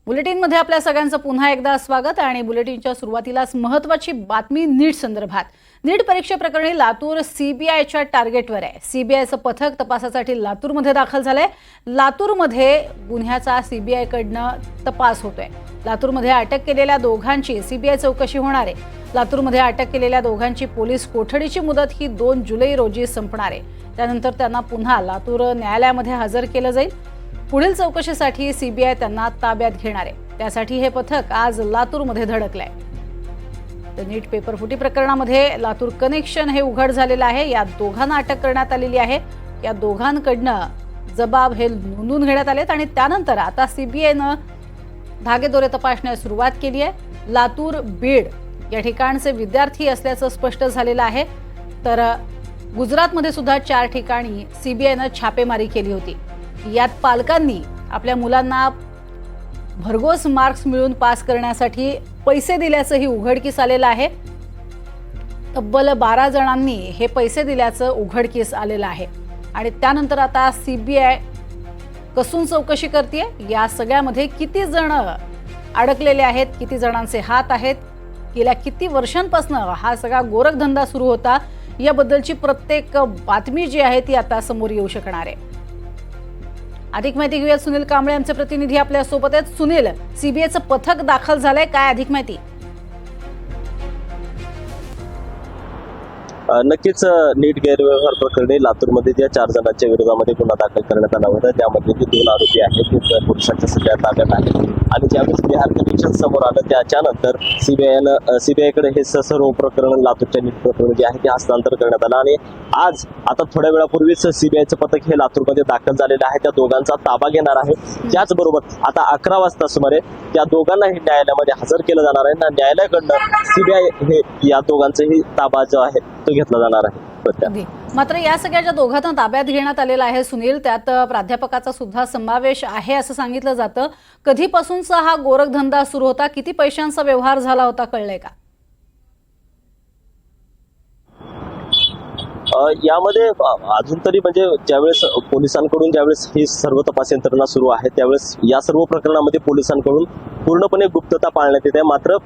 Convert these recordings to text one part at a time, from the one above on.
बुलेटिनमध्ये आपल्या सगळ्यांचं पुन्हा एकदा स्वागत आणि बुलेटिनच्या सुरुवातीलाच महत्त्वाची बातमी नीट संदर्भात। नीट परीक्षेप्रकरणी लातूर सीबीआयच्या टार्गेटवर आहे। सीबीआयचं पथक तपासासाठी लातूरमध्ये दाखल झालंय। लातूरमध्ये गुन्ह्याचा सीबीआयकडनं तपास होतोय। लातूरमध्ये अटक केलेल्या दोघांची सीबीआय चौकशी होणार आहे। लातूरमध्ये अटक केलेल्या दोघांची पोलीस कोठडीची मुदत ही 2 जुलै रोजी संपणार आहे। त्यानंतर त्यांना पुन्हा लातूर न्यायालयामध्ये हजर केलं जाईल। पुढील चौकशीसाठी सीबीआय त्यांना ताब्यात घेणार आहे। त्यासाठी हे पथक आज लातूरमध्ये धडकलंय। तर नीट पेपर फुटी प्रकरणामध्ये लातूर कनेक्शन हे उघड झालेलं आहे। या दोघांना अटक करण्यात आलेली आहे। या दोघांकडनं जबाब हे नोंदवून घेण्यात आलेत आणि त्यानंतर आता सीबीआयनं धागेदोरे तपासण्यास सुरुवात केली आहे। लातूर बीड या ठिकाणचे विद्यार्थी असल्याचं स्पष्ट झालेलं आहे। तर गुजरातमध्ये सुद्धा 4 ठिकाणी सीबीआयनं छापेमारी केली होती। यात पालकांनी आपल्या मुलांना भरघोस मार्क्स मिळवून पास करण्यासाठी पैसे दिल्याचंही उघडकीस आलेलं आहे। तब्बल 12 जणांनी हे पैसे दिल्याचं उघडकीस आलेलं आहे आणि त्यानंतर आता सीबीआय कसून चौकशी करते। या सगळ्यामध्ये किती जण अडकलेले आहेत, किती जणांचे हात आहेत, गेल्या किती वर्षांपासून हा सगळा गोरखधंदा सुरू होता, याबद्दलची प्रत्येक बातमी जी आहे ती आता समोर येऊ शकणार आहे। अधिक माहिती घेऊया, सुनील कांबळे आमचे प्रतिनिधी आपल्या सोबत आहेत। सुनील, सीबीआयचं पथक दाखल झालंय, काय अधिक माहिती? नक्कीच नीट गैरव्यवहार प्रकरणी लातूरमध्ये ज्या 4 जणांच्या विरोधामध्ये गुन्हा दाखल करण्यात आला होता त्यामध्ये जे 2 आरोपी आहेत ते पोलिसांच्या सध्या ताब्यात आहेत आणि ज्यावेळेस बिहार कनेक्शन समोर आलं त्याच्यानंतर सीबीआयकडे हे सर्व प्रकरण लातूरच्या नीट प्रकरण जे आहे ते हस्तांतर करण्यात आलं आणि आज आता थोड्या वेळापूर्वीच सीबीआयचं पथक हे लातूरमध्ये दाखल झालेलं आहे। त्या दोघांचा ताबा घेणार आहे। त्याचबरोबर आता 11 वाजता सुमारे त्या दोघांनाही न्यायालयामध्ये हजर केलं जाणार आहे आणि न्यायालयाकडनं सीबीआय हे या दोघांचाही ताबा जो आहे तो घेतला जाणार आहे। मात्र या सगळ्या ज्या दोघांना ताब्यात घेण्यात आलेला आहे सुनील, त्यात प्राध्यापकाचा सुद्धा समावेश आहे असं सांगितलं जातं। कधीपासूनचा हा गोरखधंदा सुरू होता, किती पैशांचा व्यवहार झाला होता, कळलंय का? यामध्ये अजून तरी म्हणजे ज्यावेळेस पोलिसांकडून ज्यावेळेस ही सर्व तपास यंत्रणा सुरू आहे त्यावेळेस या सर्व प्रकरणामध्ये पोलिसांकडून पूर्णपणे गुप्तता पाळण्यात येते। मात्र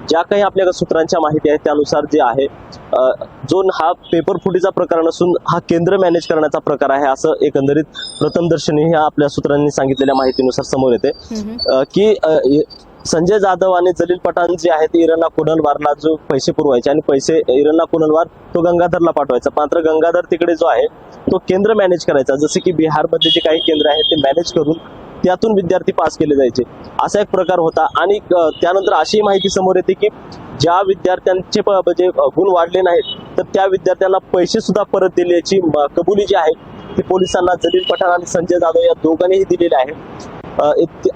ज्या काही आपल्या सूत्रांच्या माहिती आहेत त्यानुसार जे आहे जो हा पेपर फुटीचा प्रकार नसून हा केंद्र मॅनेज करण्याचा प्रकार आहे असं एकंदरीत प्रथमदर्शनी ह्या आपल्या सूत्रांनी सांगितलेल्या माहितीनुसार समोर येते की संजय जाधव आणि जलील पठाण जे आहेत इरन्ना कुनलवारला जो पैसे पुरवायचे आणि पैसे इरन्ना कुनलवार तो गंगाधरला पाठवायचा। मात्र गंगाधर तिकडे जो आहे तो केंद्र मॅनेज करायचा, जसे की बिहारमध्ये जे काही केंद्र आहेत ते मॅनेज करून त्यातून विद्यार्थी पास केले जायचे, असा एक प्रकार होता। आणि त्यानंतर अशी माहिती समोर येते की ज्या विद्यार्थ्यांचे म्हणजे गुण वाढले नाहीत तर त्या विद्यार्थ्यांना पैसे सुद्धा परत दिल्याची कबुली जी आहे ती पोलिसांना जलील पठाण आणि संजय जाधव या दोघांनीही दिलेली आहे।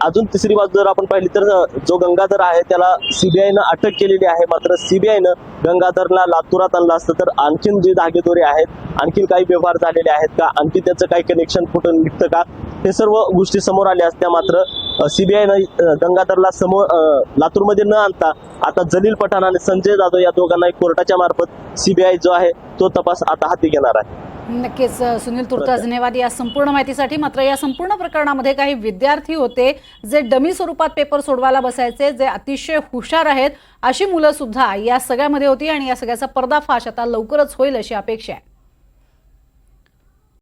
अजून तिसरी बाजू जर आपण पाहिली तर जो गंगाधर आहे त्याला सीबीआयनं अटक केलेली आहे। मात्र सीबीआयनं गंगाधरला लातूरात आणलं असतं तर आणखीन जे धागेदोरे आहेत, आणखीन काही व्यवहार झालेले आहेत का, आणखी त्याचं काही कनेक्शन कुठं निघतं का, हे सर्व गोष्टी समोर आल्या असत्या। मात्र सीबीआयनं गंगाधरला लातूरमध्ये न आणता आता जलील पठाण आणि संजय जाधव या दोघांना कोर्टाच्या मार्फत सीबीआय जो आहे तो तपास आता हाती घेणार आहे। नक्कीच सुनील, तुर्तास धन्यवाद या संपूर्ण माहितीसाठी। मात्र या संपूर्ण प्रकरणामध्ये काही विद्यार्थी होते जे डमी स्वरूपात पेपर सोडवायला बसायचे, जे अतिशय हुशार आहेत, अशी मुलं सुद्धा या सगळ्यामध्ये होती आणि या सगळ्याचा पर्दाफाश आता लवकरच होईल अशी अपेक्षा आहे।